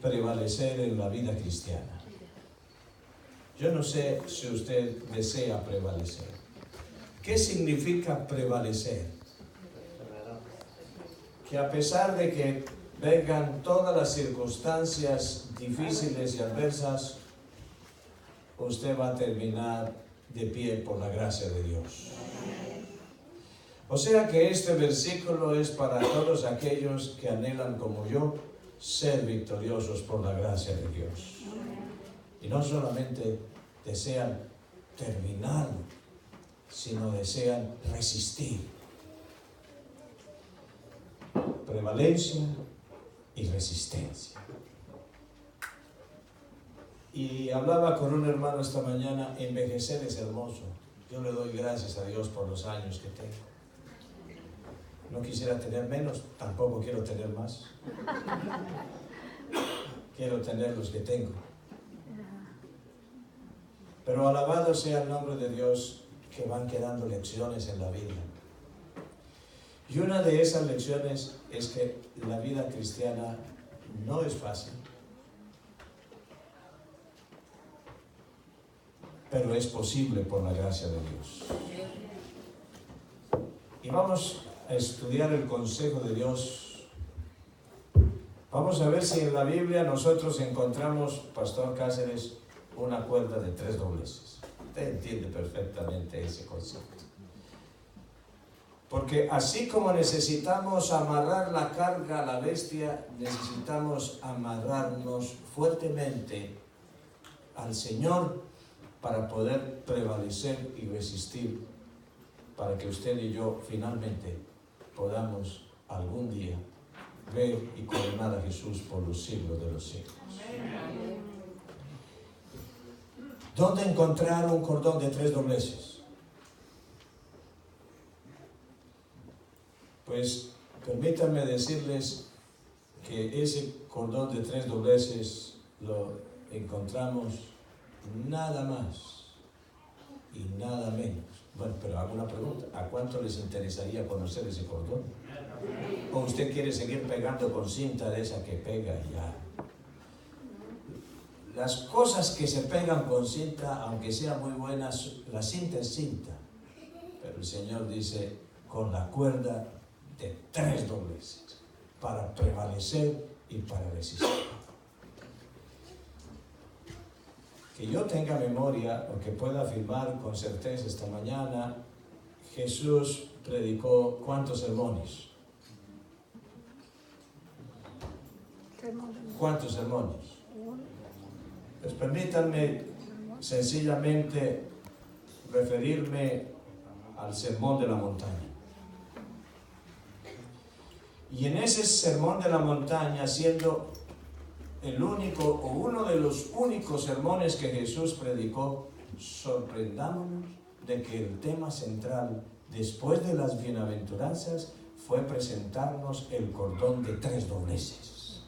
prevalecer en la vida cristiana. Yo no sé si usted desea prevalecer. ¿Qué significa prevalecer? Que a pesar de que vengan todas las circunstancias difíciles y adversas, usted va a terminar de pie por la gracia de Dios. O sea que este versículo es para todos aquellos que anhelan como yo ser victoriosos por la gracia de Dios. Y no solamente desean terminar, sino desean resistir. Prevalencia y resistencia. Y hablaba con un hermano esta mañana, envejecer es hermoso. Yo le doy gracias a Dios por los años que tengo. No quisiera tener menos, tampoco quiero tener más. Quiero tener los que tengo. Pero alabado sea el nombre de Dios, que van quedando lecciones en la vida. Y una de esas lecciones es que la vida cristiana no es fácil, pero es posible por la gracia de Dios. Y vamos a estudiar el consejo de Dios. Vamos a ver si en la Biblia nosotros encontramos, Pastor Cáceres, una cuerda de 3 dobleces. Usted entiende perfectamente ese concepto. Porque así como necesitamos amarrar la carga a la bestia, necesitamos amarrarnos fuertemente al Señor para poder prevalecer y resistir, para que usted y yo finalmente podamos algún día ver y coronar a Jesús por los siglos de los siglos. ¿Dónde encontrar un cordón de 3 dobleces? Pues permítanme decirles que ese cordón de 3 dobleces lo encontramos nada más y nada menos. Bueno, pero hago una pregunta. ¿A cuánto les interesaría conocer ese cordón? ¿O usted quiere seguir pegando con cinta de esa que pega y ya? Las cosas que se pegan con cinta, aunque sean muy buenas, la cinta es cinta. Pero el Señor dice, con la cuerda de 3 dobleces, para prevalecer y para resistir. Que yo tenga memoria, o que pueda afirmar con certeza esta mañana, Jesús predicó ¿cuántos sermones? ¿Cuántos sermones? Pues permítanme sencillamente referirme al sermón de la montaña. Y en ese sermón de la montaña, siendo el único o uno de los únicos sermones que Jesús predicó, sorprendámonos de que el tema central, después de las bienaventuranzas, fue presentarnos el cordón de 3 dobleces.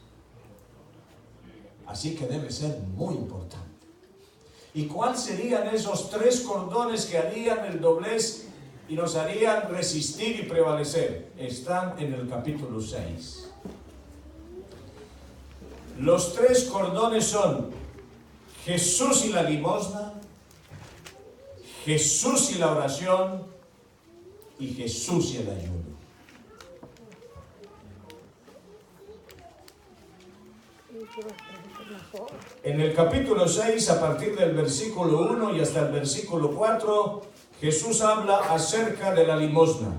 Así que debe ser muy importante. ¿Y cuáles serían esos 3 cordones que harían el doblez y nos harían resistir y prevalecer? Están en el capítulo 6. Los 3 cordones son Jesús y la limosna, Jesús y la oración y Jesús y el ayuno. En el capítulo 6, a partir del versículo 1 y hasta el versículo 4, Jesús habla acerca de la limosna.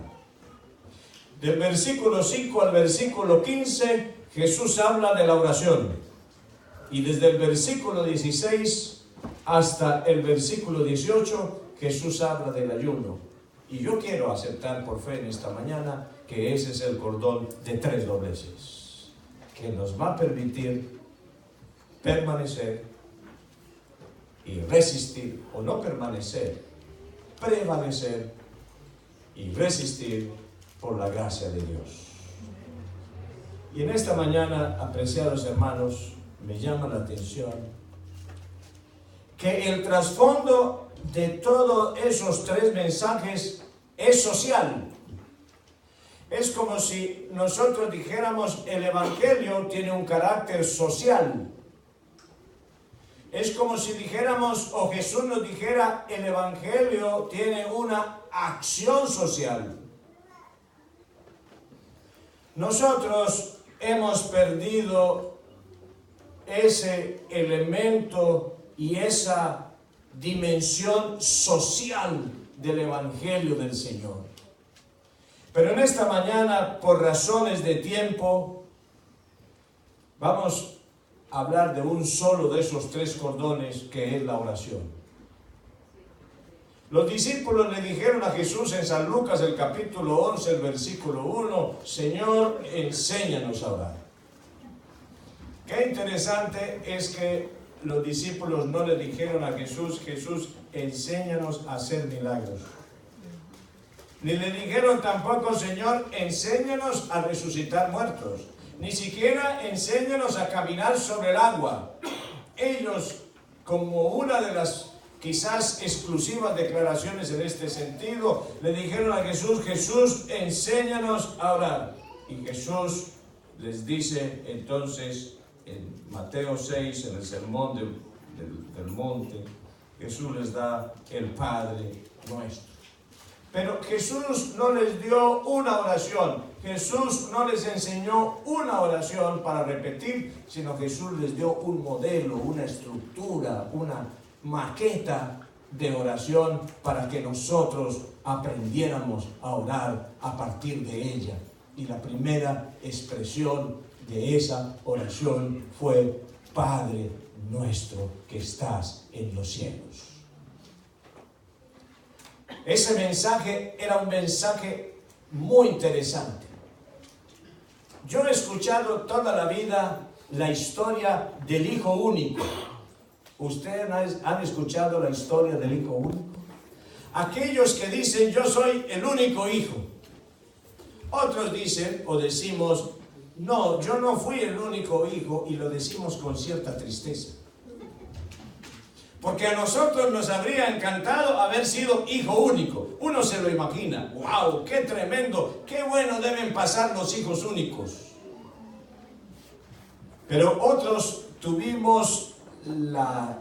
Del versículo 5 al versículo 15, Jesús habla de la oración. Y desde el versículo 16 hasta el versículo 18, Jesús habla del ayuno. Y yo quiero aceptar por fe en esta mañana que ese es el cordón de 3 dobleces, que nos va a permitir permanecer y resistir, o no permanecer, prevalecer y resistir por la gracia de Dios. Y en esta mañana, apreciados hermanos, me llama la atención que el trasfondo de todos esos 3 mensajes es social. Es como si nosotros dijéramos el Evangelio tiene un carácter social. Es como si dijéramos, o Jesús nos dijera, el Evangelio tiene una acción social. Nosotros hemos perdido ese elemento y esa dimensión social del Evangelio del Señor. Pero en esta mañana, por razones de tiempo, vamos a hablar de un solo de esos tres cordones, que es la oración. Los discípulos le dijeron a Jesús en San Lucas, el capítulo 11, el versículo 1, Señor, enséñanos a orar. Qué interesante es que los discípulos no le dijeron a Jesús, Jesús, enséñanos a hacer milagros. Ni le dijeron tampoco, Señor, enséñanos a resucitar muertos. Ni siquiera enséñanos a caminar sobre el agua. Ellos, como una de las quizás exclusivas declaraciones en este sentido, le dijeron a Jesús, Jesús, enséñanos a orar. Y Jesús les dice entonces, en Mateo 6, en el sermón del monte, Jesús les da el Padre Nuestro. Pero Jesús no les dio una oración, Jesús no les enseñó una oración para repetir, sino Jesús les dio un modelo, una estructura, una maqueta de oración para que nosotros aprendiéramos a orar a partir de ella. Y la primera expresión de esa oración fue, Padre nuestro que estás en los cielos. Ese mensaje era un mensaje muy interesante. Yo he escuchado toda la vida la historia del hijo único. ¿Ustedes han escuchado la historia del hijo único? Aquellos que dicen, yo soy el único hijo. Otros dicen o decimos, no, yo no fui el único hijo, y lo decimos con cierta tristeza. Porque a nosotros nos habría encantado haber sido hijo único. Uno se lo imagina. ¡Wow! ¡Qué tremendo! ¡Qué bueno deben pasar los hijos únicos! Pero otros tuvimos la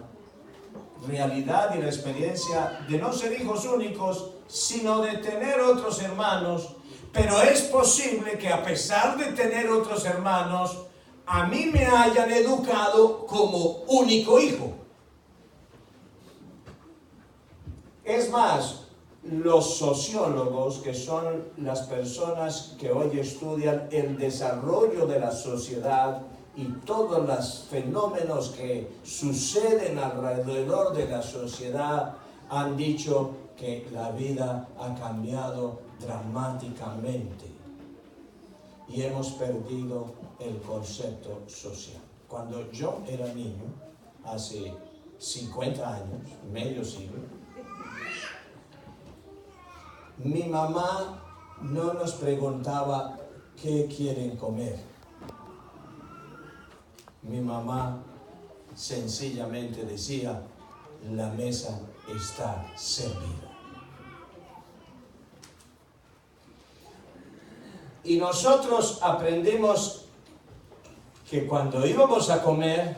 realidad y la experiencia de no ser hijos únicos, sino de tener otros hermanos. Pero es posible que a pesar de tener otros hermanos, a mí me hayan educado como único hijo. Es más, los sociólogos, que son las personas que hoy estudian el desarrollo de la sociedad y todos los fenómenos que suceden alrededor de la sociedad, han dicho que la vida ha cambiado dramáticamente y hemos perdido el concepto social. Cuando yo era niño, hace 50 años, medio siglo, mi mamá no nos preguntaba qué quieren comer. Mi mamá sencillamente decía, la mesa está servida. Y nosotros aprendimos que cuando íbamos a comer,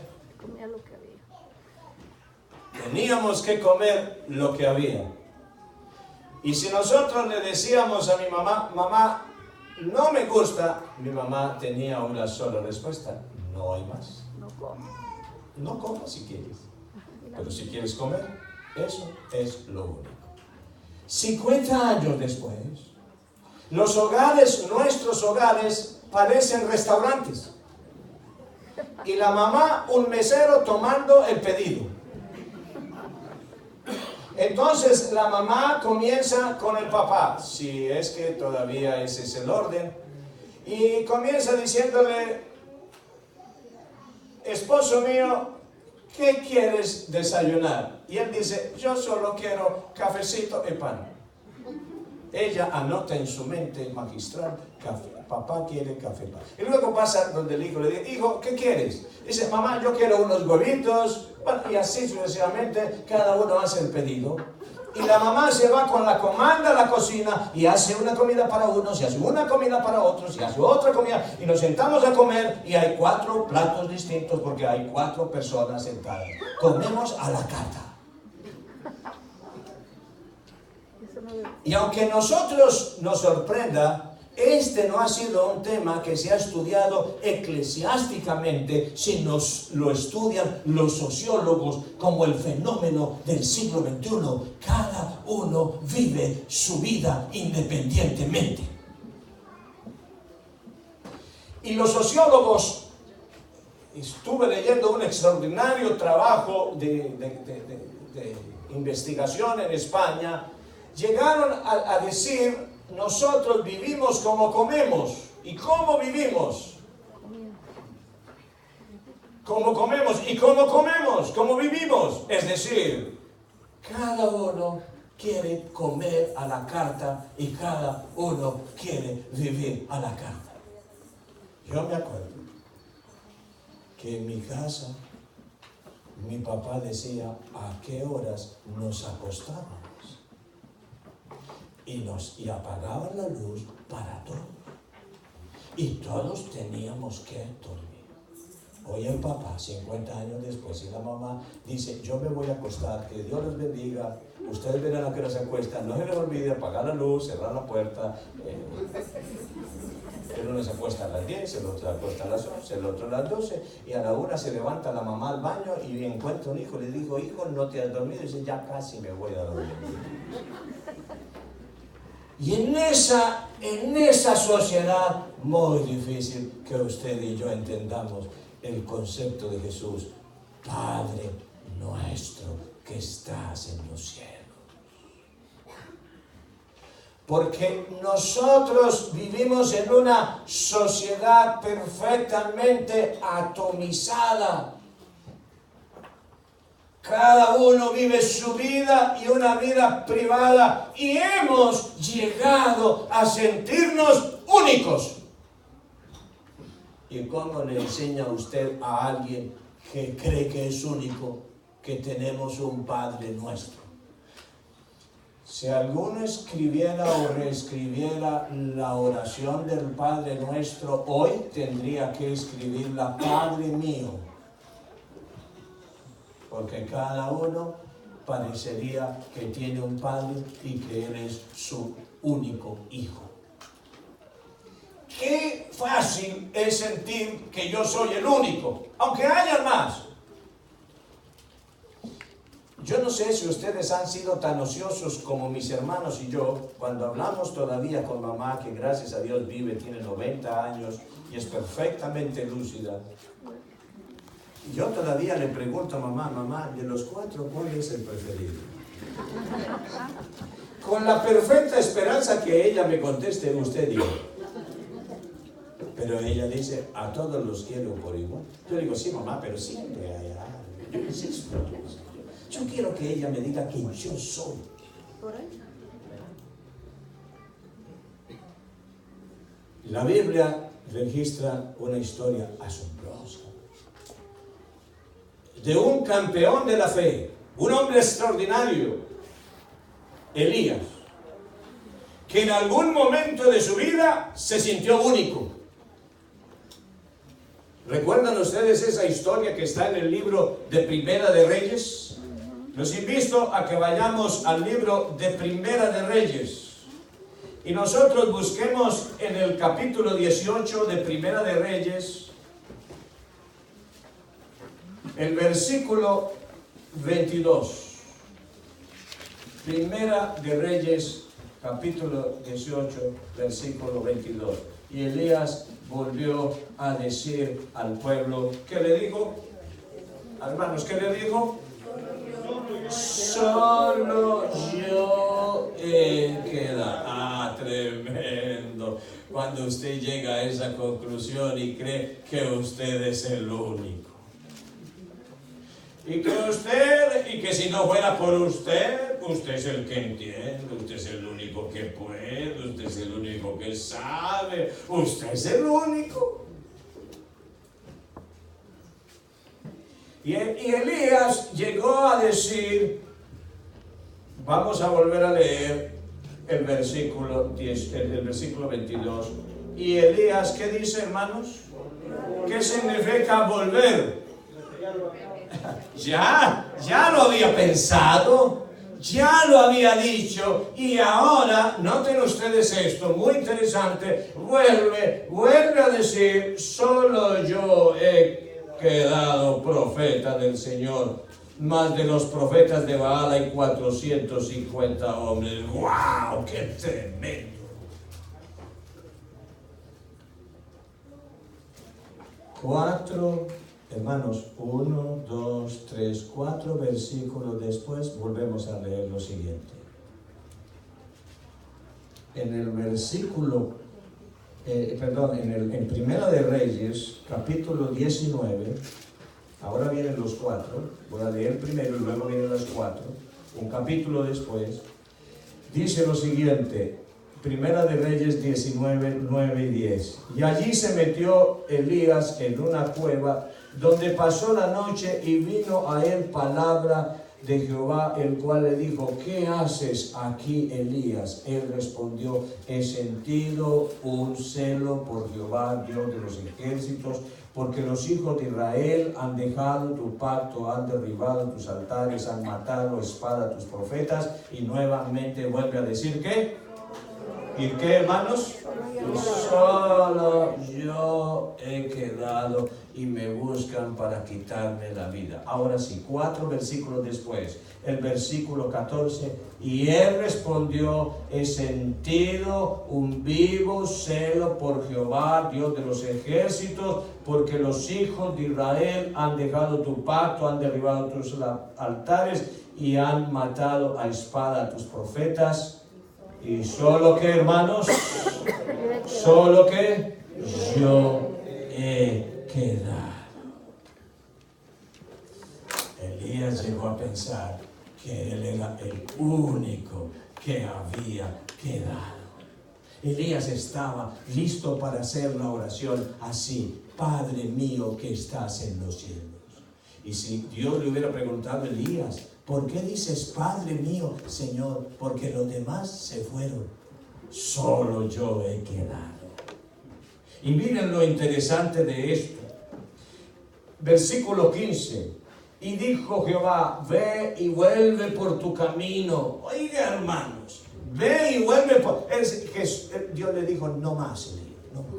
teníamos que comer lo que había. Y si nosotros le decíamos a mi mamá, mamá, no me gusta, mi mamá tenía una sola respuesta, no hay más. No como. No comas si quieres, pero si quieres comer, eso es lo único. 50 años después, los hogares, nuestros hogares, parecen restaurantes. Y la mamá, un mesero tomando el pedido. Entonces la mamá comienza con el papá, si es que todavía ese es el orden, y comienza diciéndole, esposo mío, ¿qué quieres desayunar? Y él dice, yo solo quiero cafecito y pan. Ella anota en su mente magistral, café. Papá quiere café, pan. Y luego pasa donde el hijo le dice, hijo, ¿qué quieres? Dice, mamá, yo quiero unos huevitos. Bueno, y así sucesivamente, cada uno hace el pedido. y la mamá se va con la comanda a la cocina y hace una comida para unos, y hace una comida para otros, y hace otra comida, y nos sentamos a comer y hay 4 platos distintos porque hay 4 personas sentadas. Comemos a la carta. Y aunque nosotros nos sorprenda, este no ha sido un tema que se ha estudiado eclesiásticamente, sino lo estudian los sociólogos como el fenómeno del siglo XXI. Cada uno vive su vida independientemente. Y los sociólogos, estuve leyendo un extraordinario trabajo de investigación en España, llegaron a decir: nosotros vivimos como comemos. ¿Y cómo vivimos? Como comemos. ¿Y cómo comemos? ¿Cómo vivimos? Es decir, cada uno quiere comer a la carta y cada uno quiere vivir a la carta. Yo me acuerdo que en mi casa mi papá decía a qué horas nos acostábamos. Y apagaban la luz para todos. Y todos teníamos que dormir. Hoy el papá, 50 años después, y la mamá dice: yo me voy a acostar, que Dios les bendiga, ustedes verán a qué hora se acuestan, no se les olvide apagar la luz, cerrar la puerta. El uno se acuesta a las 10, el otro se acuesta a las 11, el otro a las 12, y a la 1 se levanta la mamá al baño y encuentra un hijo, le digo: hijo, ¿no te has dormido? Y dice: ya casi me voy a dormir. Y en esa sociedad muy difícil que usted y yo entendamos el concepto de Jesús: Padre nuestro que estás en los cielos. Porque nosotros vivimos en una sociedad perfectamente atomizada. Cada uno vive su vida y una vida privada, y hemos llegado a sentirnos únicos. ¿Y cómo le enseña usted a alguien que cree que es único que tenemos un Padre nuestro? Si alguno escribiera o reescribiera la oración del Padre Nuestro, hoy tendría que escribirla: Padre mío. Porque cada uno parecería que tiene un padre y que él es su único hijo. Qué fácil es sentir que yo soy el único, aunque haya más. Yo no sé si ustedes han sido tan ociosos como mis hermanos y yo, cuando hablamos todavía con mamá, que gracias a Dios vive, tiene 90 años y es perfectamente lúcida. Yo todavía le pregunto a mamá, de los 4, ¿cuál es el preferido? Con la perfecta esperanza que ella me conteste: usted diga. Pero ella dice: a todos los quiero por igual. Yo digo: sí, mamá, pero siempre hay algo. Yo insisto. Yo quiero que ella me diga que yo soy. La Biblia registra una historia asombrosa de un campeón de la fe, un hombre extraordinario, Elías, que en algún momento de su vida se sintió único. ¿Recuerdan ustedes esa historia que está en el libro de Primera de Reyes? Los invito a que vayamos al libro de Primera de Reyes y nosotros busquemos en el capítulo 18 de Primera de Reyes el versículo 22. Primera de Reyes, capítulo 18, versículo 22. Y Elías volvió a decir al pueblo, ¿qué le dijo? Hermanos, ¿qué le dijo? Solo yo he quedado. Ah, tremendo. Cuando usted llega a esa conclusión y cree que usted es el único. Y que si no fuera por usted es el que entiende, usted es el único que puede, usted es el único que sabe, usted es el único. Y Elías llegó a decir, Vamos a volver a leer el versículo 10, el versículo 22. Y Elías, ¿qué dice, hermanos? ¿Qué significa volver? Ya lo había pensado, ya lo había dicho, y ahora, noten ustedes esto, muy interesante, vuelve a decir, solo yo he quedado profeta del Señor, más de los profetas de Baal hay 450 hombres. ¡Wow! ¡Qué tremendo! Hermanos, 1, 2, 3, 4 versículos después volvemos a leer lo siguiente. En el versículo, en Primera de Reyes, capítulo 19, ahora vienen los 4, voy a leer primero y luego vienen los 4, un capítulo después, dice lo siguiente. Primera de Reyes 19, 9 y 10. Y allí se metió Elías en una cueva donde pasó la noche y vino a él palabra de Jehová, el cual le dijo, ¿qué haces aquí, Elías? Él respondió, he sentido un celo por Jehová, Dios de los ejércitos, porque los hijos de Israel han dejado tu pacto, han derribado tus altares, han matado a espada a tus profetas. Y nuevamente vuelve a decir, ¿qué? ¿Y qué, hermanos? Solo yo he quedado y me buscan para quitarme la vida. Ahora sí, 4 versículos después, el versículo 14, y él respondió, he sentido un vivo celo por Jehová, Dios de los ejércitos, porque los hijos de Israel han dejado tu pacto, han derribado tus altares y han matado a espada a tus profetas. Y solo que, hermanos, solo que yo he quedado. Elías llegó a pensar que él era el único que había quedado. Elías estaba listo para hacer la oración así, Padre mío que estás en los cielos. Y si Dios le hubiera preguntado a Elías, ¿por qué dices, Padre mío, Señor? Porque los demás se fueron. Solo yo he quedado. Y miren lo interesante de esto. Versículo 15. Y dijo Jehová, ve y vuelve por tu camino. Oiga, hermanos, ve y vuelve por... Dios le dijo, no más, Elías, no más.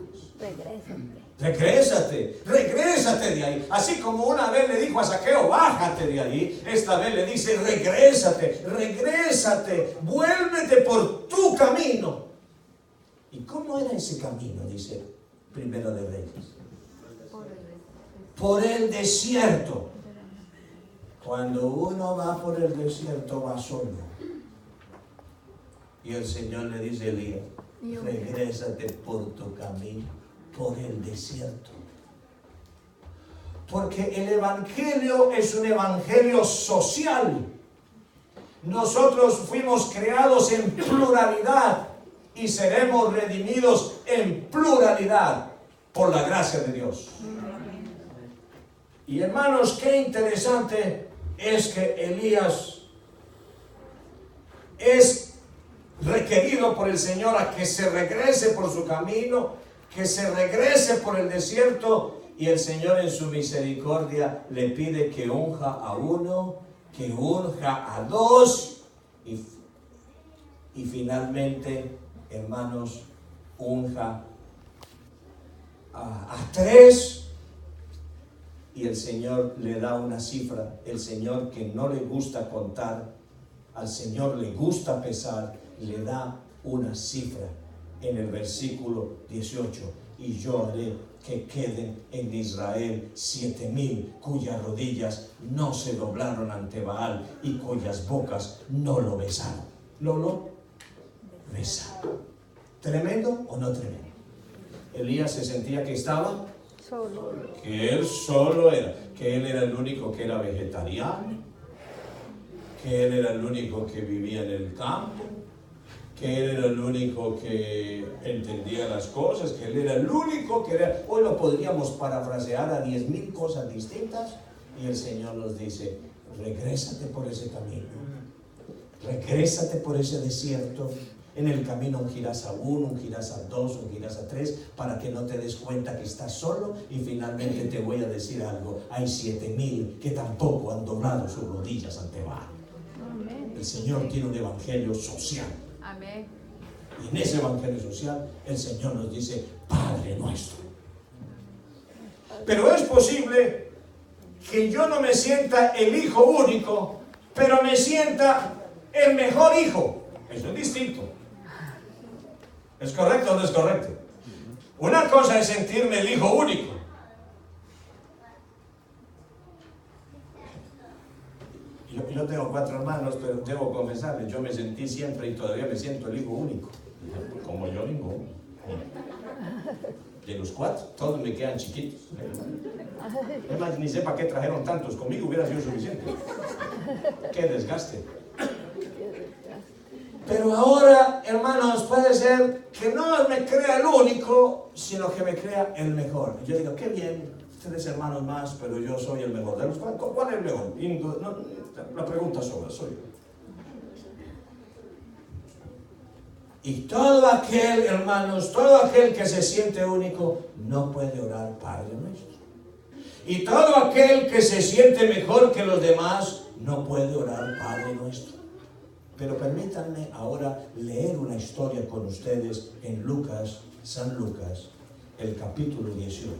Regrésate de ahí. Así como una vez le dijo a Zaqueo, bájate de ahí, esta vez le dice, regrésate, vuélvete por tu camino. ¿Y cómo era ese camino? Dice Primera de Reyes. Por el desierto. Cuando uno va por el desierto va solo. Y el Señor le dice a Elías, regrésate por tu camino. Por el desierto. Porque el evangelio es un evangelio social. Nosotros fuimos creados en pluralidad y seremos redimidos en pluralidad por la gracia de Dios. Y hermanos, qué interesante es que Elías es requerido por el Señor a que se regrese por su camino, que se regrese por el desierto, y el Señor en su misericordia le pide que unja a uno, que unja a dos, y finalmente, hermanos, unja a 3, y el Señor le da una cifra. El Señor, que no le gusta contar, al Señor le gusta pesar, le da una cifra. En el versículo 18, y yo haré que queden en Israel 7,000 cuyas rodillas no se doblaron ante Baal y cuyas bocas no lo besaron. ¿Lo besaron? ¿Tremendo o no tremendo? Elías se sentía que estaba solo, que él solo era, que él era el único que era vegetariano, que él era el único que vivía en el campo, que él era el único que entendía las cosas, que él era el único que era... Hoy lo podríamos parafrasear a 10,000 cosas distintas, y el Señor nos dice, regrésate por ese camino, Regrésate por ese desierto. En el camino ungirás a uno, ungirás a dos, ungirás a tres, para que no te des cuenta que estás solo. Y finalmente te voy a decir algo: hay 7,000 que tampoco han doblado sus rodillas ante Baal. El Señor tiene un evangelio social. Amén. Y en ese evangelio social el Señor nos dice: Padre nuestro. Pero es posible que yo no me sienta el hijo único, pero me sienta el mejor hijo. Eso es distinto. ¿Es correcto o no es correcto? Una cosa es sentirme el hijo único. Yo tengo 4 hermanos, pero debo confesarles, yo me sentí siempre y todavía me siento el hijo único. Como yo ninguno. De los 4, todos me quedan chiquitos. Además, ni sé para qué trajeron tantos. Conmigo hubiera sido suficiente. Qué desgaste. Pero ahora, hermanos, puede ser que no me crea el único, sino que me crea el mejor. Yo digo: qué bien, 3 hermanos más, pero yo soy el mejor de los 4. ¿Cuál es el mejor? No, la pregunta soy yo. Y todo aquel, hermanos, todo aquel que se siente único, no puede orar Padre nuestro. Y todo aquel que se siente mejor que los demás, no puede orar Padre nuestro. Pero permítanme ahora leer una historia con ustedes en Lucas, San Lucas, el capítulo 18.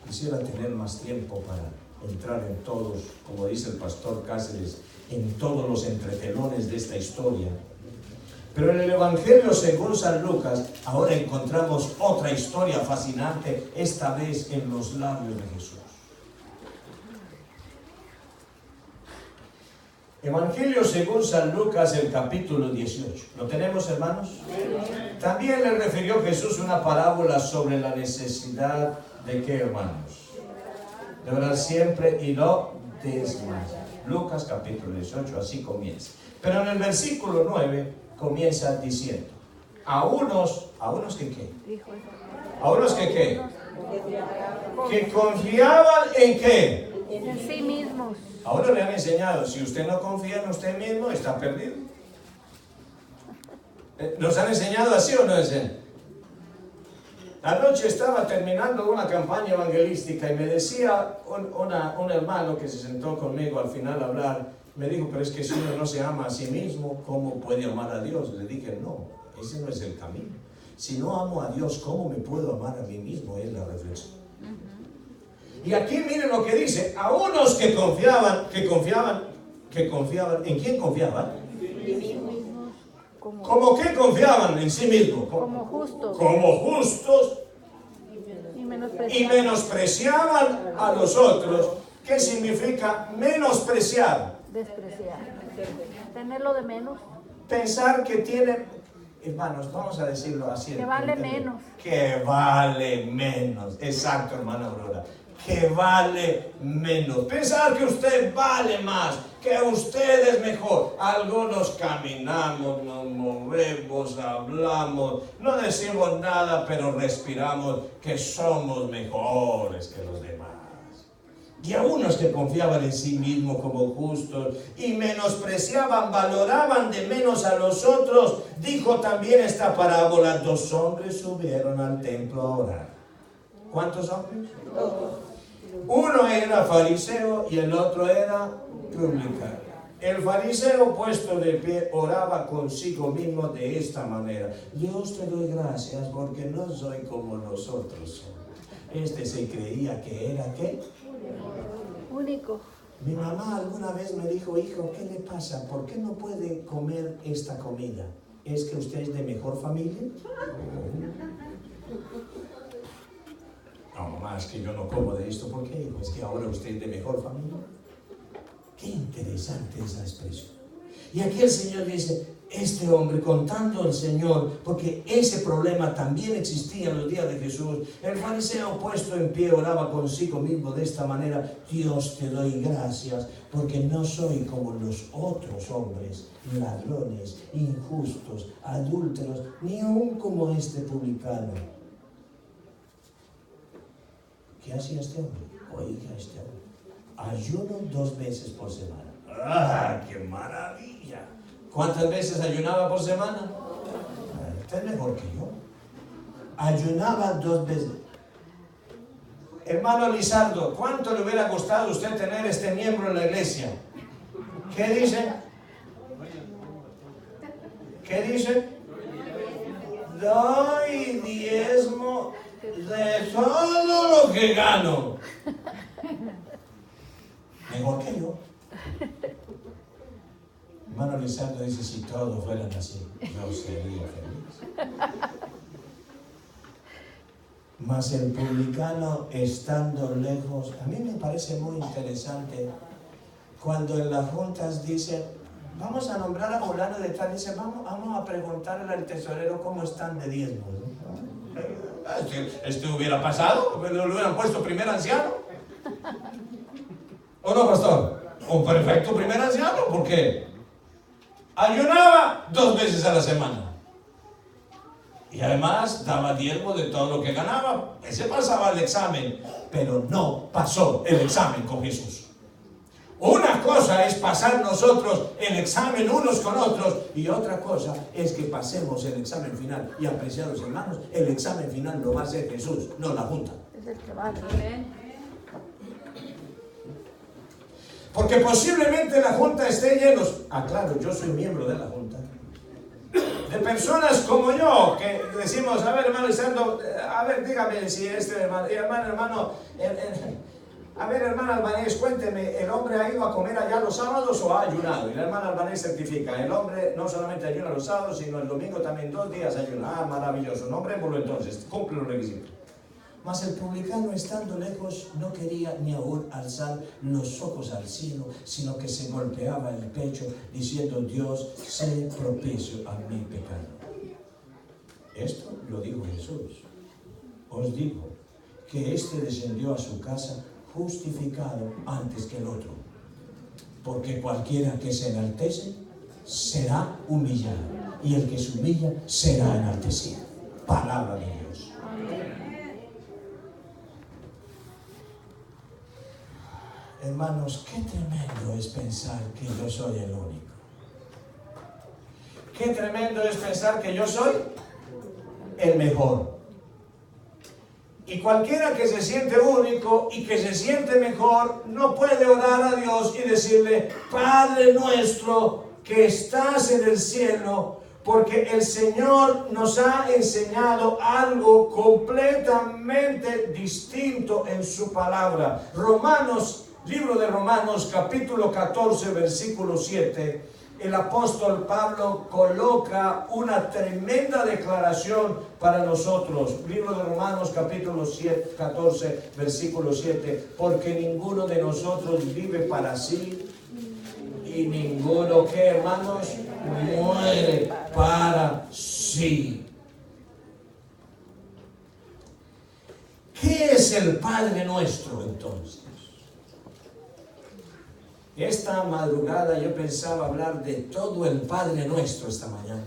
Quisiera tener más tiempo para entrar en todos, como dice el pastor Cáceres, en todos los entretelones de esta historia. Pero en el Evangelio según San Lucas, ahora encontramos otra historia fascinante, esta vez en los labios de Jesús. Evangelio según San Lucas, el capítulo 18. ¿Lo tenemos, hermanos? También le refirió Jesús una parábola sobre la necesidad de ¿qué, hermanos? De orar siempre y no desmayar. Lucas capítulo 18, así comienza. Pero en el versículo 9 comienza diciendo: a unos que ¿qué? A unos que ¿qué? Que confiaban en ¿qué? En sí mismos. Ahora le han enseñado: si usted no confía en usted mismo, está perdido. ¿Nos han enseñado así o no es? Anoche estaba terminando una campaña evangelística y me decía un hermano que se sentó conmigo al final a hablar, me dijo: pero es que si uno no se ama a sí mismo, ¿cómo puede amar a Dios? Le dije: no, ese no es el camino. Si no amo a Dios, ¿cómo me puedo amar a mí mismo? Es la reflexión. Y aquí miren lo que dice: a unos que confiaban, ¿en quién confiaban? ¿Cómo que confiaban en sí mismos? Como justos. Como justos y menospreciaban a los otros. ¿Qué significa menospreciar? Despreciar. Tenerlo de menos. Pensar que tiene, hermanos, vamos a decirlo así. Que vale menos. Que vale menos. Exacto, hermana Aurora. Que vale menos. Pensar que usted vale más, que usted es mejor. Algunos caminamos, nos movemos, hablamos, no decimos nada, pero respiramos que somos mejores que los demás. Y a unos que confiaban en sí mismos como justos y menospreciaban, valoraban de menos a los otros, dijo también esta parábola: 2 hombres subieron al templo a orar. ¿Cuántos hombres? 2. Uno era fariseo y el otro era publicano. El fariseo, puesto de pie, oraba consigo mismo de esta manera: Dios, te doy gracias porque no soy como los otros. Este se creía que era ¿qué? Único. Mi mamá alguna vez me dijo: hijo, ¿qué le pasa? ¿Por qué no puede comer esta comida? ¿Es que usted es de mejor familia? No, mamá, es que yo no como de esto. ¿Por qué, hijo? Es que ahora usted es de mejor familia. Qué interesante esa expresión. Y aquí el Señor dice: este hombre, contando al Señor, porque ese problema también existía en los días de Jesús, el fariseo puesto en pie oraba consigo mismo de esta manera: Dios, te doy gracias porque no soy como los otros hombres, ladrones, injustos, adúlteros, ni aún como este publicano. ¿Qué hacía este hombre? Oiga, este hombre: ayuno 2 veces por semana. ¡Ah, qué maravilla! ¿Cuántas veces ayunaba por semana? Usted es mejor que yo. Ayunaba 2 veces. Hermano Lizardo, ¿cuánto le hubiera gustado a usted tener este miembro en la iglesia? ¿Qué dice? ¿Qué dice? Doy diezmo de todo lo que gano. Mejor que yo. Hermano Lizardo dice, si todos fueran así, yo sería feliz. Mas el publicano estando lejos, a mí me parece muy interesante cuando en las juntas dicen, vamos a nombrar a fulano de tal, dice, vamos a preguntarle al tesorero cómo están de diezmos. Este hubiera pasado, lo hubieran puesto primer anciano. ¿O no, pastor? Un perfecto primer anciano, ¿por qué? Ayunaba 2 veces a la semana. Y además daba diezmo de todo lo que ganaba. Ese pasaba el examen, pero no pasó el examen con Jesús. Una cosa es pasar nosotros el examen unos con otros y otra cosa es que pasemos el examen final. Y apreciados hermanos, el examen final lo va a hacer Jesús, no la junta. Es el que vale. Porque posiblemente la junta esté llenos. Claro, yo soy miembro de la junta. De personas como yo, que decimos, a ver, hermano Lisandro, a ver, dígame si este hermano, a ver, hermano Albanés, cuénteme, ¿el hombre ha ido a comer allá los sábados o ha ayunado? Y la hermana Albanés certifica, el hombre no solamente ayuna los sábados, sino el domingo también 2 días ayuna. Maravilloso, nombrémoslo entonces, cumple los requisitos. Mas el publicano, estando lejos, no quería ni aún alzar los ojos al cielo, sino que se golpeaba el pecho, diciendo, Dios, sé propicio a mi pecado. Esto lo dijo Jesús. Os digo que éste descendió a su casa justificado antes que el otro. Porque cualquiera que se enaltece será humillado, y el que se humilla será enaltecido. Palabra de Dios. Hermanos, qué tremendo es pensar que yo soy el único. Qué tremendo es pensar que yo soy el mejor. Y cualquiera que se siente único y que se siente mejor, no puede orar a Dios y decirle, Padre nuestro que estás en el cielo, porque el Señor nos ha enseñado algo completamente distinto en su palabra. Libro de Romanos, capítulo 14, versículo 7, el apóstol Pablo coloca una tremenda declaración para nosotros. Libro de Romanos, capítulo 14, versículo 7, porque ninguno de nosotros vive para sí y ninguno, ¿qué, hermanos? Muere para sí. ¿Qué es el Padre Nuestro entonces? Esta madrugada yo pensaba hablar de todo el Padre Nuestro esta mañana,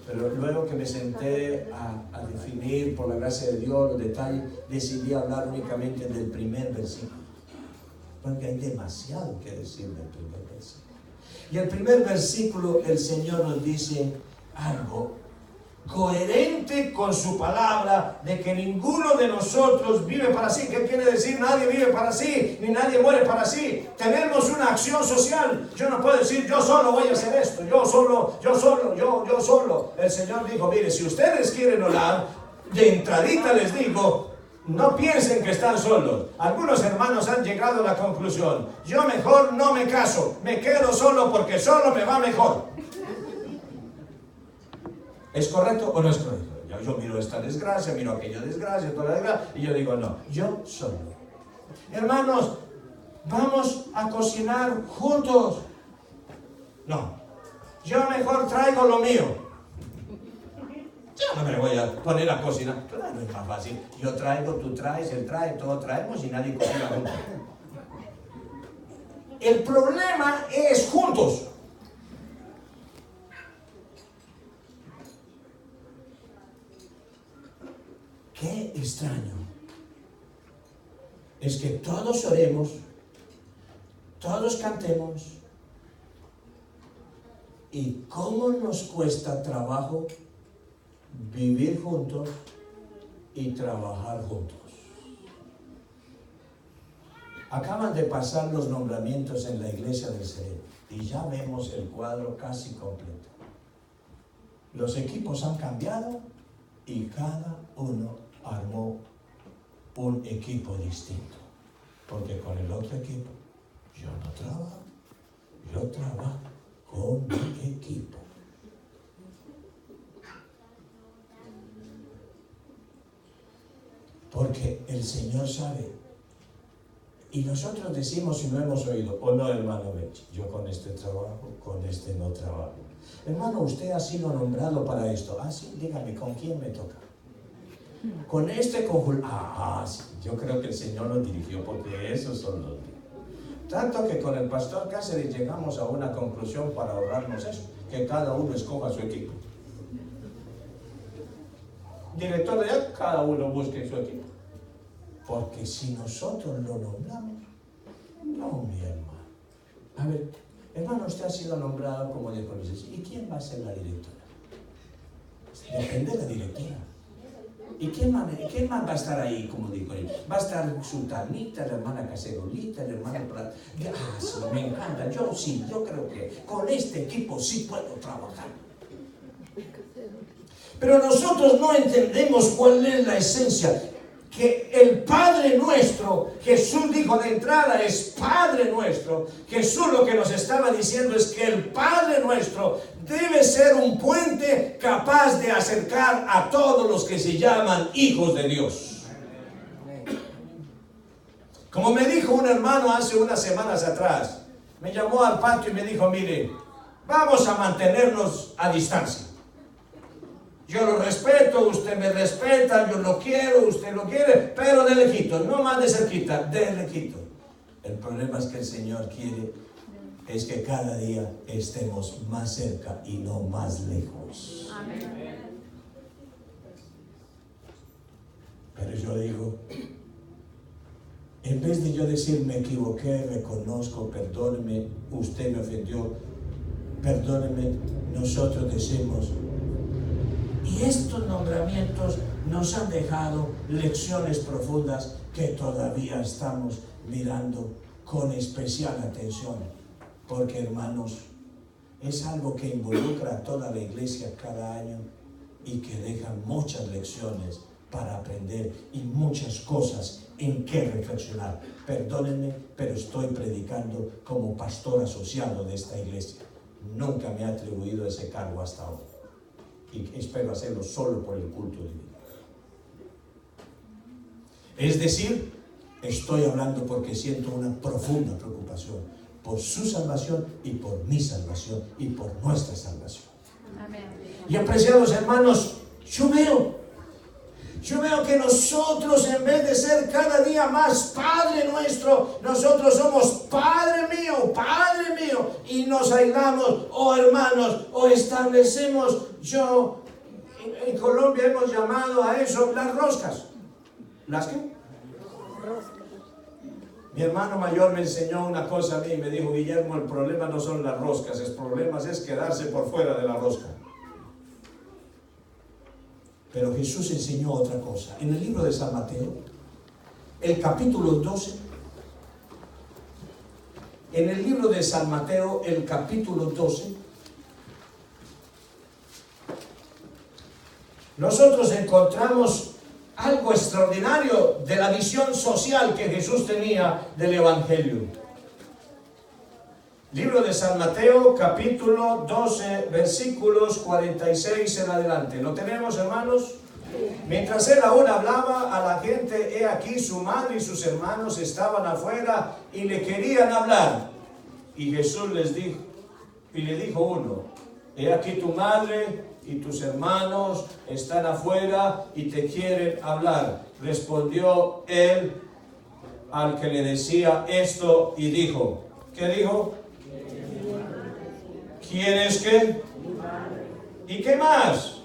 pero luego que me senté a definir por la gracia de Dios los detalles, decidí hablar únicamente del primer versículo, porque hay demasiado que decir del primer versículo. Y el primer versículo el Señor nos dice algo coherente con su palabra, de que ninguno de nosotros vive para sí. ¿Qué quiere decir? Nadie vive para sí, ni nadie muere para sí. Tenemos una acción social. Yo no puedo decir, yo solo voy a hacer esto, yo solo. El Señor dijo, mire, si ustedes quieren orar, de entradita les digo, no piensen que están solos. Algunos hermanos han llegado a la conclusión, yo mejor no me caso, me quedo solo porque solo me va mejor. ¿Es correcto o no es correcto? Yo miro esta desgracia, miro aquella desgracia, toda la desgracia, y yo digo, no, yo solo. Hermanos, vamos a cocinar juntos. No, yo mejor traigo lo mío. Yo no me voy a poner a cocinar. Claro, es más fácil. Yo traigo, tú traes, él trae, todos traemos y nadie cocina juntos. El problema es juntos. Qué extraño es que todos oremos, todos cantemos, y cómo nos cuesta trabajo vivir juntos y trabajar juntos. Acaban de pasar los nombramientos en la iglesia del Sereno y ya vemos el cuadro casi completo. Los equipos han cambiado y cada uno armó un equipo distinto. Porque con el otro equipo yo no trabajo, yo trabajo con mi equipo. Porque el Señor sabe. Y nosotros decimos y no hemos oído, o no, hermano Bench, yo con este trabajo, con este no trabajo. Hermano, usted ha sido nombrado para esto. Ah, sí, dígame, ¿con quién me toca? Con este, con Julio. Sí, yo creo que el Señor nos dirigió porque esos son los días. Tanto que con el pastor Cáceres llegamos a una conclusión para ahorrarnos eso, que cada uno escoja su equipo. Director de allá, cada uno busque su equipo. Porque si nosotros lo nombramos, no, mi hermano. A ver, hermano, usted ha sido nombrado como diaconisa. ¿Y quién va a ser la directora? Depende de la directora. ¿Y quién más va a estar ahí como diaconisa? Va a estar Sultanita, la hermana Cacerolita, el hermano Prat. Sí, me encanta. Yo creo que con este equipo sí puedo trabajar. Pero nosotros no entendemos cuál es la esencia. Que el Padre nuestro, Jesús dijo de entrada, es Padre nuestro. Jesús lo que nos estaba diciendo es que el Padre nuestro debe ser un puente capaz de acercar a todos los que se llaman hijos de Dios. Como me dijo un hermano hace unas semanas atrás, me llamó al patio y me dijo, mire, vamos a mantenernos a distancia. Yo lo respeto, usted me respeta, yo lo quiero, usted lo quiere, pero de lejito, no más de cerquita, de lejito. El problema es que el Señor quiere es que cada día estemos más cerca y no más lejos. Amén. Pero yo digo, en vez de yo decir me equivoqué, reconozco, perdóneme, usted me ofendió, perdóneme, nosotros decimos, y estos nombramientos nos han dejado lecciones profundas que todavía estamos mirando con especial atención. Porque, hermanos, es algo que involucra a toda la iglesia cada año y que deja muchas lecciones para aprender y muchas cosas en que reflexionar. Perdónenme, pero estoy predicando como pastor asociado de esta iglesia. Nunca me he atribuido ese cargo hasta ahora. Y espero hacerlo solo por el culto divino. Es decir, estoy hablando porque siento una profunda preocupación por su salvación y por mi salvación y por nuestra salvación. Amén. Y apreciados hermanos, yo veo que nosotros, en vez de ser cada día más Padre nuestro, nosotros somos Padre mío, y nos aislamos, hermanos, establecemos, en Colombia hemos llamado a eso las roscas. ¿Las qué? Roscas. Mi hermano mayor me enseñó una cosa a mí y me dijo, Guillermo, el problema no son las roscas, el problema es quedarse por fuera de la rosca. Pero Jesús enseñó otra cosa. En el libro de San Mateo, el capítulo 12, en el libro de San Mateo, el capítulo 12, nosotros encontramos algo extraordinario de la visión social que Jesús tenía del Evangelio. Libro de San Mateo, capítulo 12, versículos 46 en adelante. ¿Lo tenemos, hermanos? Mientras él aún hablaba a la gente, he aquí su madre y sus hermanos estaban afuera y le querían hablar. Y Jesús les dijo, y le dijo uno, he aquí tu madre y tus hermanos están afuera y te quieren hablar. Respondió él al que le decía esto y dijo, ¿qué dijo? ¿Quién es qué? ¿Y qué más?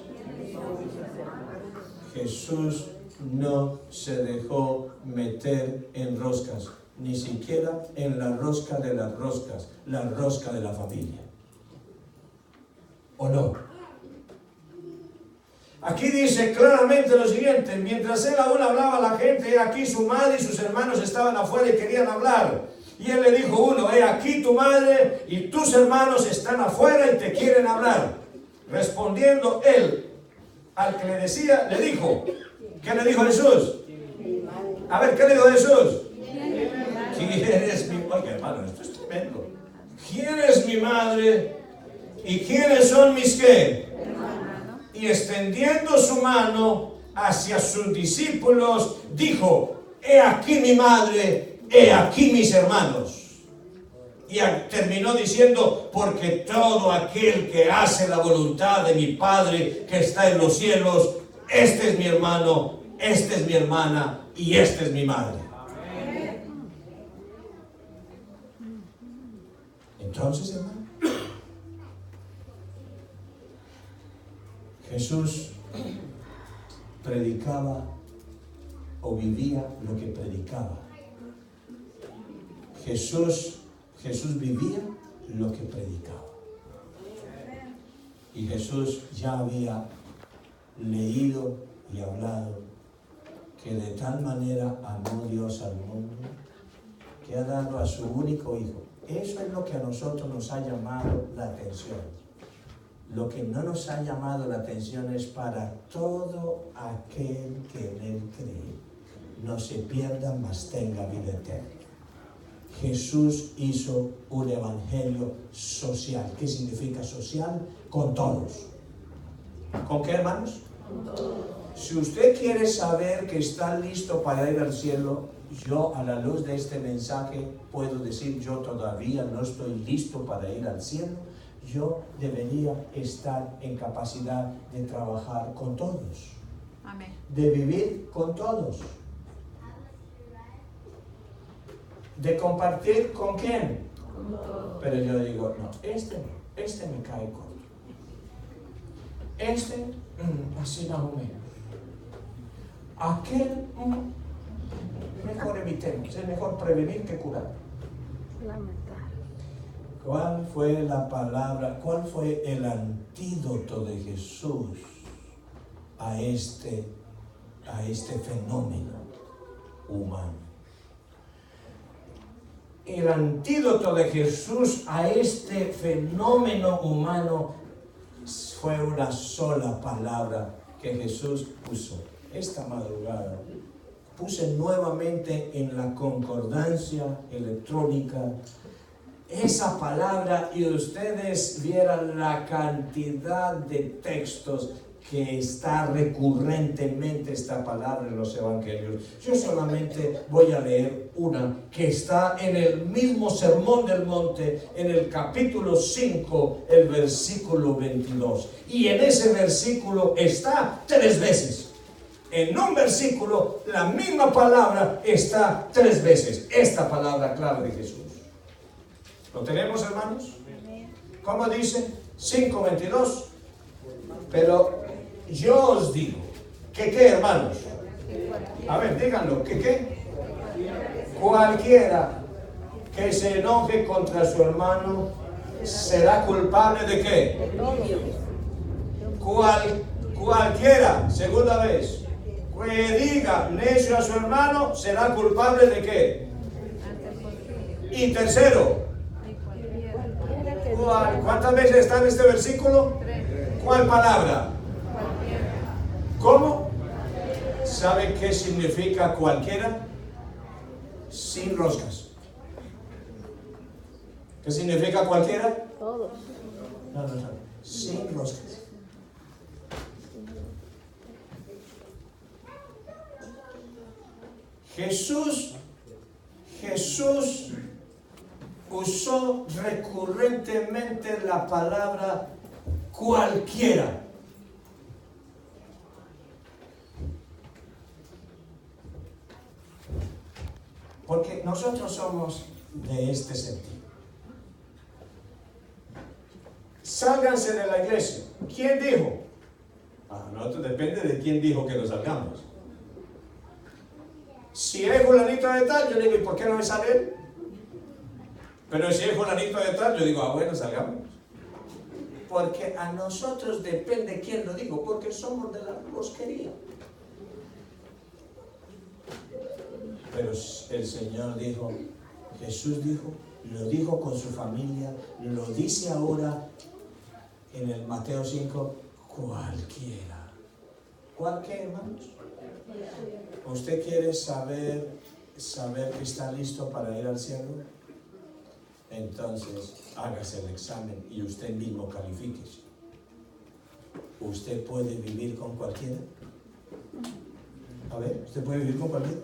Jesús no se dejó meter en roscas, ni siquiera en la rosca de las roscas, la rosca de la familia. ¿O no? Aquí dice claramente lo siguiente: mientras él aún hablaba a la gente, he aquí su madre y sus hermanos estaban afuera y querían hablar. Y él le dijo uno: he aquí tu madre y tus hermanos están afuera y te quieren hablar. Respondiendo él al que le decía, le dijo, ¿qué le dijo Jesús? A ver, ¿qué le dijo Jesús? ¿Quién es mi madre? Oye, hermano, esto es tremendo. ¿Quién es mi madre? ¿Y quiénes son mis qué? Y extendiendo su mano hacia sus discípulos, dijo: he aquí mi madre, he aquí mis hermanos. Y terminó diciendo: porque todo aquel que hace la voluntad de mi Padre que está en los cielos, este es mi hermano, esta es mi hermana y esta es mi madre. Entonces, hermano, Jesús predicaba o vivía lo que predicaba. Jesús vivía lo que predicaba. Y Jesús ya había leído y hablado que de tal manera amó Dios al mundo que ha dado a su único Hijo. Eso es lo que a nosotros nos ha llamado la atención. Lo que no nos ha llamado la atención es para todo aquel que en Él cree, no se pierda, mas tenga vida eterna. Jesús hizo un evangelio social. ¿Qué significa social? Con todos. ¿Con qué, hermanos? Con todos. Si usted quiere saber que está listo para ir al cielo, yo a la luz de este mensaje puedo decir: yo todavía no estoy listo para ir al cielo. Yo debería estar en capacidad de trabajar con todos. Amén. De vivir con todos. De compartir con quién. Con todos. Pero yo digo: no, este me cae corto. Así más o menos. Aquel, mejor evitemos. Es mejor prevenir que curar. Lamentar. ¿Cuál fue la palabra? ¿Cuál fue el antídoto de Jesús a este fenómeno humano? El antídoto de Jesús a este fenómeno humano fue una sola palabra que Jesús puso. Esta madrugada puse nuevamente en la concordancia electrónica esa palabra y ustedes vieran la cantidad de textos que está recurrentemente esta palabra en los evangelios. Yo solamente voy a leer una que está en el mismo Sermón del Monte, en el capítulo 5, el versículo 22. Y en ese versículo está 3 veces. En un versículo, la misma palabra está 3 veces. Esta palabra clara de Jesús. ¿Lo tenemos, hermanos? ¿Cómo dice? 5:22. Pero yo os digo, ¿que qué, hermanos? A ver, díganlo, ¿que qué? Cualquiera que se enoje contra su hermano será culpable ¿de qué? Cualquiera, segunda vez, que diga necio a su hermano será culpable ¿de qué? Y tercero, ¿cuántas veces está en este versículo? ¿Cuál palabra? ¿Cómo? ¿Sabe qué significa cualquiera? Sin roscas. ¿Qué significa cualquiera? Todos. No. Sin roscas. Jesús usó recurrentemente la palabra cualquiera. Porque nosotros somos de este sentido. Sálganse de la iglesia. ¿Quién dijo? Nosotros depende de quién dijo que nos salgamos. Si es fulanito de tal, yo digo: ¿y por qué no me sale él? Pero si es fulanito de tal, yo digo: bueno, salgamos. porque a nosotros depende quién lo digo, porque somos de la bosquería. Pero el Señor dijo, Jesús dijo, lo dijo con su familia, lo dice ahora en el Mateo 5, cualquiera. ¿Cuál qué, hermanos? ¿Usted quiere saber que está listo para ir al cielo? Entonces, hágase el examen y usted mismo califíquese. ¿Usted puede vivir con cualquiera? A ver, ¿usted puede vivir con cualquiera?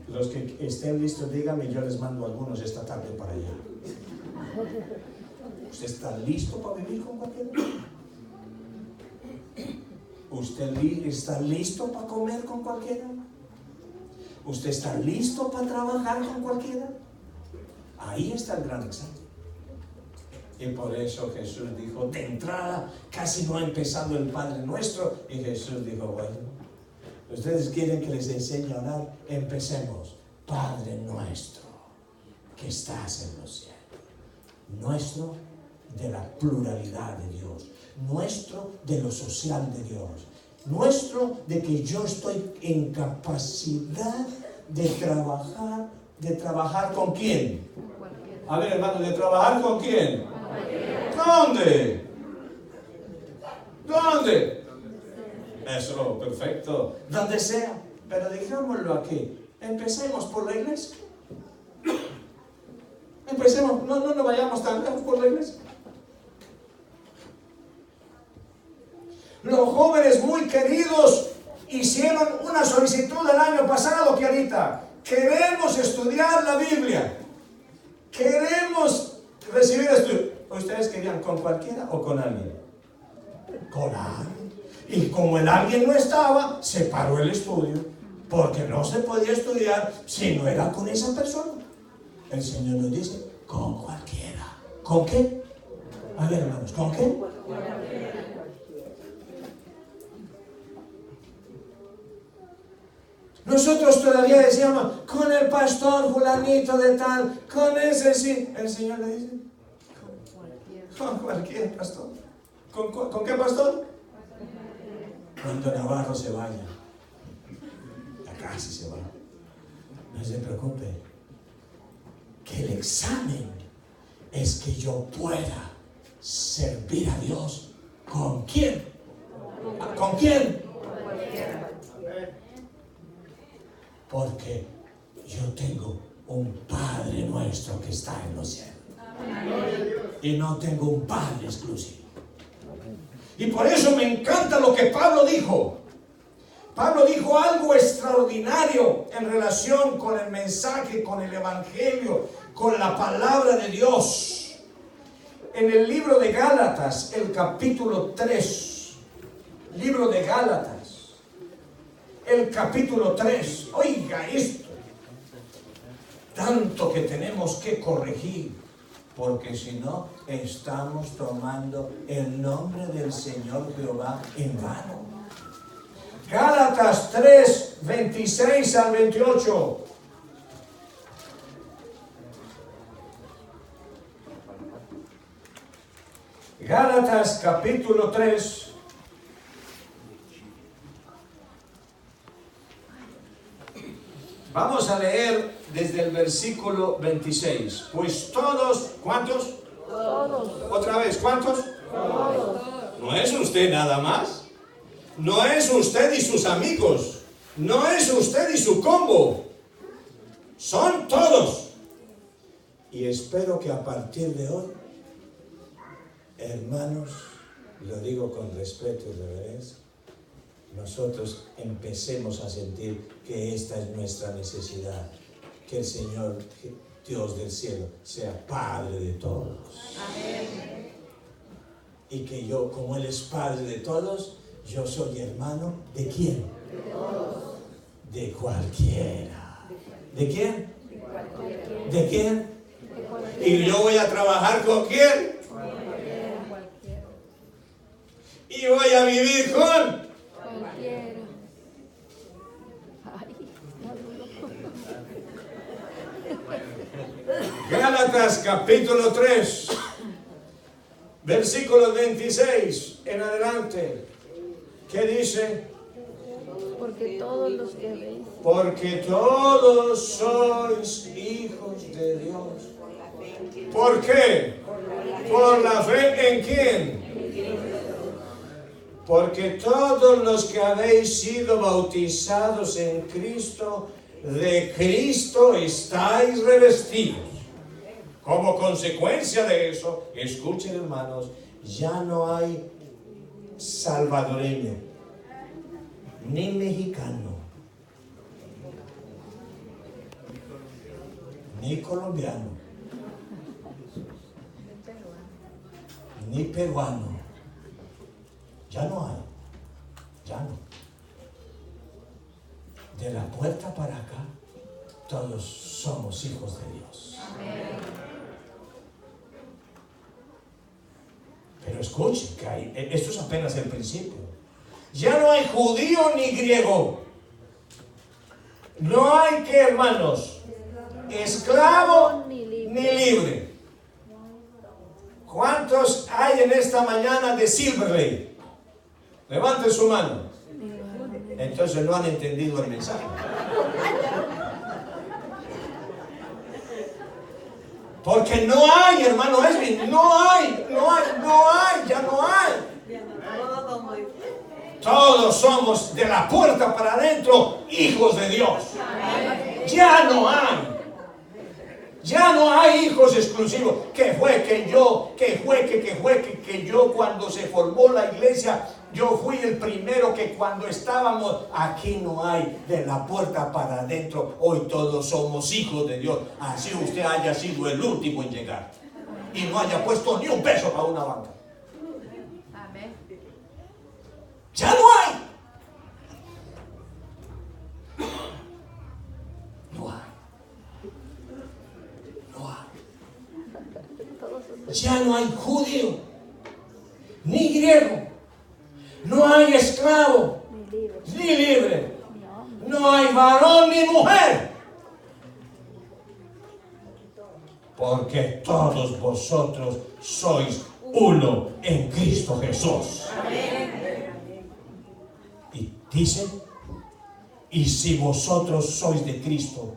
Los que estén listos, díganme, yo les mando algunos esta tarde para allá. ¿Usted está listo para vivir con cualquiera? ¿Usted está listo para comer con cualquiera? ¿Usted está listo para trabajar con cualquiera? Ahí está el gran examen. Y por eso Jesús dijo, de entrada, casi no ha empezado el Padre Nuestro. Y Jesús dijo, bueno, ¿ustedes quieren que les enseñe a orar? Empecemos. Padre Nuestro, que estás en los cielos. Nuestro de la pluralidad de Dios. Nuestro de lo social de Dios. Nuestro de que yo estoy en capacidad de trabajar ¿con quién? A ver, hermano, ¿de trabajar con quién? ¿Dónde? ¿Dónde? Eso, perfecto. Donde sea. Pero digámoslo aquí. Empecemos por la iglesia. Empecemos, no vayamos tan lejos por la iglesia. Los jóvenes muy queridos hicieron una solicitud el año pasado, Clarita. Queremos estudiar la Biblia. Queremos recibir estudio. ¿Ustedes querían con cualquiera o con alguien? Con alguien. Y como el alguien no estaba, se paró el estudio. Porque no se podía estudiar si no era con esa persona. El Señor nos dice, con cualquiera. ¿Con qué? A ver, hermanos, ¿con qué? Nosotros todavía decíamos, con el pastor fulanito de tal, con ese sí. El Señor le dice, con cualquier pastor. ¿Con qué pastor? Cuando Navarro se vaya. Ya casi se va. No se preocupe. Que el examen es que yo pueda servir a Dios. ¿Con quién? ¿Con quién? Porque yo tengo un Padre nuestro que está en los cielos. Y no tengo un Padre exclusivo. Y por eso me encanta lo que Pablo dijo. Pablo dijo algo extraordinario en relación con el mensaje, con el evangelio, con la palabra de Dios. En el libro de Gálatas, el capítulo 3. Libro de Gálatas. El capítulo 3, oiga esto, tanto que tenemos que corregir, porque si no, estamos tomando el nombre del Señor Jehová en vano. Gálatas 3, 26 al 28. Gálatas capítulo 3. Vamos a leer desde el versículo 26. Pues todos, ¿cuántos? Todos. Otra vez, ¿cuántos? Todos. No es usted nada más. No es usted y sus amigos. No es usted y su combo. Son todos. Y espero que a partir de hoy, hermanos, lo digo con respeto y reverencia, nosotros empecemos a sentir que esta es nuestra necesidad, que el Señor, Dios del cielo, sea Padre de todos. Amén. Y que yo, como Él es Padre de todos, yo soy hermano ¿de quién? De todos. De cualquiera. ¿De quién? De cualquiera. ¿De quién? De cualquiera. ¿Y yo voy a trabajar con quién? Cualquiera. Y voy a vivir con Cualquiera. Ay, Gálatas capítulo 3, versículo 26 en adelante. ¿Qué dice? Porque todos los que veis, Porque todos sois hijos de Dios. ¿Por qué? ¿Por la fe en quién? Porque todos los que habéis sido bautizados en Cristo, de Cristo estáis revestidos. Como consecuencia de eso, escuchen hermanos, ya no hay salvadoreño, ni mexicano, ni colombiano, ni peruano. Ya no hay, ya no. De la puerta para acá, todos somos hijos de Dios. Pero escuchen, que esto es apenas el principio. Ya no hay judío ni griego. No hay que, hermanos, esclavo ni libre. ¿Cuántos hay en esta mañana de Silver Lake? Levanten su mano. Entonces no han entendido el mensaje. Porque no hay, hermano Esvin, no hay, ya no hay. Todos somos de la puerta para adentro hijos de Dios. Ya no hay. Ya no hay hijos exclusivos. Que yo cuando se formó la iglesia, yo fui el primero que cuando estábamos aquí no hay de la puerta para adentro. Hoy todos somos hijos de Dios. Así usted haya sido el último en llegar y no haya puesto ni un peso para una banca. amén, Ya no hay. No hay. No hay. Ya no hay judío, ni griego, no hay esclavo, ni libre, no hay varón ni mujer, porque todos vosotros sois uno en Cristo Jesús. Y dice, y si vosotros sois de Cristo,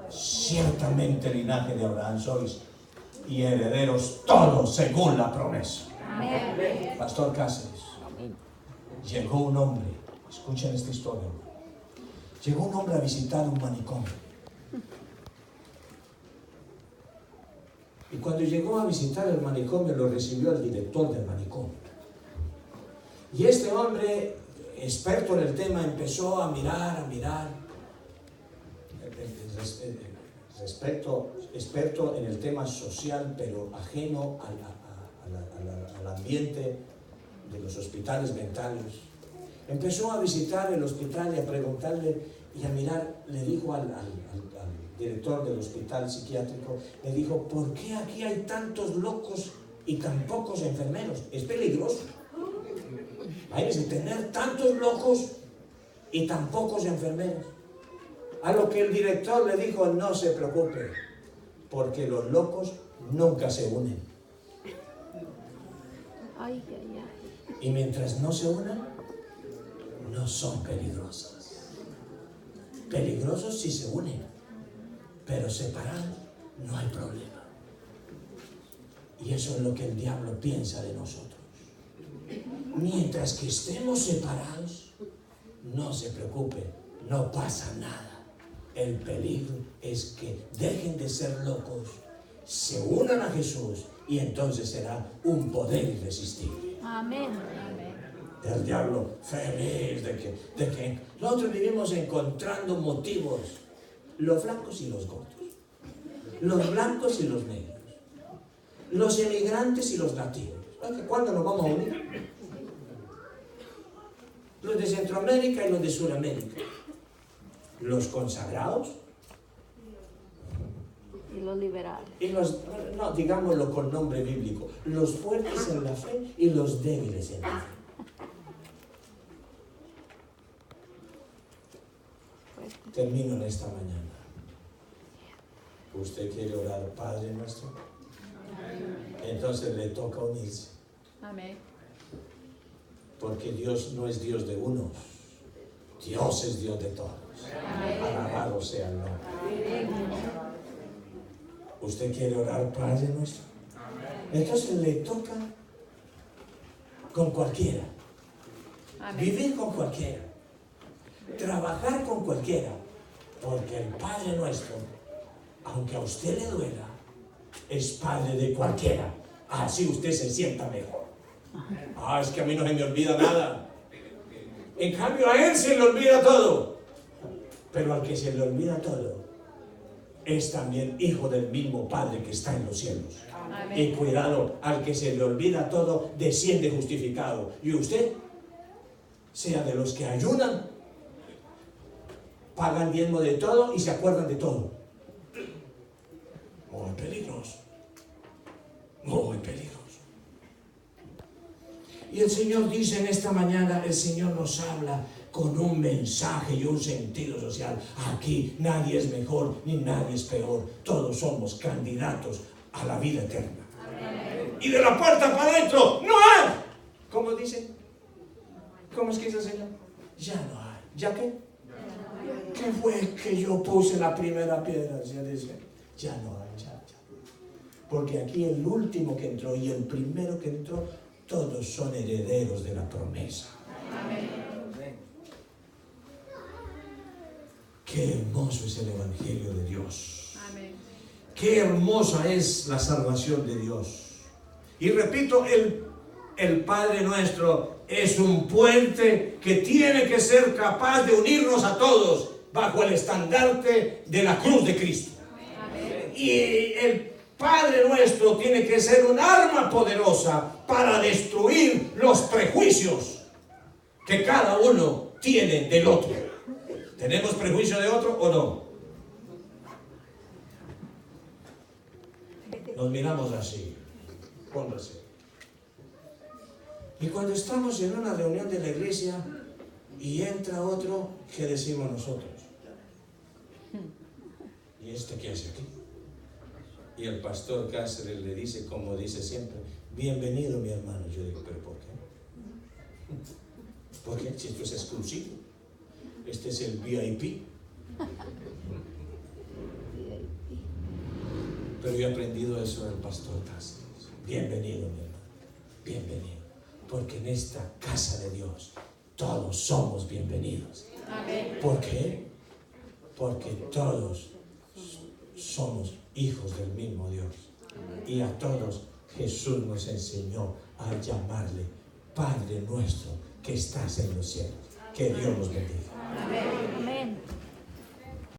ciertamente linaje de Abraham sois, y herederos todos según la promesa. amén, Pastor Cáceres, llegó un hombre, escuchen esta historia, llegó un hombre a visitar un manicomio. Y cuando llegó a visitar el manicomio, lo recibió el director del manicomio. Y este hombre, experto en el tema, empezó a mirar, experto en el tema social, pero ajeno al ambiente de los hospitales mentales. Empezó a visitar el hospital y a preguntarle y a mirar. Le dijo al director del hospital psiquiátrico, le dijo, ¿por qué aquí hay tantos locos y tan pocos enfermeros? Es peligroso. Hay que tener tantos locos y tan pocos enfermeros. A lo que el director le dijo, no se preocupe, porque los locos nunca se unen. ay, ay, ay, Y mientras no se unan, no son peligrosos. Peligrosos si se unen, pero separados no hay problema. Y eso es lo que el diablo piensa de nosotros. Mientras que estemos separados, no se preocupe, no pasa nada. El peligro es que dejen de ser locos, se unan a Jesús y entonces será un poder irresistible. amén, El diablo feliz de que nosotros vivimos encontrando motivos, los blancos y los gordos, los blancos y los negros, los emigrantes y los nativos. ¿Cuándo nos vamos a unir? Los de Centroamérica y los de Sudamérica, los consagrados y los liberales, y los, no, digámoslo con nombre bíblico, los fuertes en la fe y los débiles en la fe. Termino en esta mañana. ¿Usted quiere orar Padre nuestro? Entonces le toca unirse. Amén. Porque Dios no es Dios de unos. Dios es Dios de todos. Alabado sea el nombre. ¿Usted quiere orar Padre nuestro? Entonces le toca con cualquiera. Amén. Vivir con cualquiera. Trabajar con cualquiera. Porque el Padre nuestro, aunque a usted le duela, es Padre de cualquiera. Así usted se sienta mejor. Es que a mí no se me olvida nada. En cambio a Él se le olvida todo. Pero al que se le olvida todo, es también hijo del mismo Padre que está en los cielos. Amén. Y cuidado, al que se le olvida todo, desciende justificado. Y usted, sea de los que ayunan, pagan diezmo de todo y se acuerdan de todo. Muy peligroso. Muy peligroso. Y el Señor dice en esta mañana, el Señor nos habla con un mensaje y un sentido social. Aquí nadie es mejor ni nadie es peor. Todos somos candidatos a la vida eterna. Amén. Y de la puerta para adentro no hay. ¿Cómo dice? ¿Cómo es que dice el Señor? Ya no hay. ¿Ya qué? ¿Qué fue que yo puse la primera piedra? Se dice, ya no hay, ya. Porque aquí el último que entró y el primero que entró, todos son herederos de la promesa. Amén. Qué hermoso es el Evangelio de Dios. Amén. Qué hermosa es la salvación de Dios. Y repito, el Padre nuestro es un puente que tiene que ser capaz de unirnos a todos bajo el estandarte de la cruz de Cristo. Amén. Y el Padre nuestro tiene que ser un arma poderosa para destruir los prejuicios que cada uno tiene del otro. ¿Tenemos prejuicio de otro o no? Nos miramos así. Póngase. Y cuando estamos en una reunión de la iglesia y entra otro, ¿qué decimos nosotros? ¿Y este qué hace aquí? Y el pastor Cáceres le dice, como dice siempre, bienvenido mi hermano. Yo digo, ¿pero por qué? Porque si esto es exclusivo, este es el VIP. Pero yo he aprendido eso del pastor Cáceres. Bienvenido mi hermano, bienvenido. Porque en esta casa de Dios todos somos bienvenidos. Amén. ¿Por qué? Porque todos somos hijos del mismo Dios. Y a todos Jesús nos enseñó a llamarle Padre nuestro que estás en los cielos. Que Dios nos bendiga. Amén. Amén.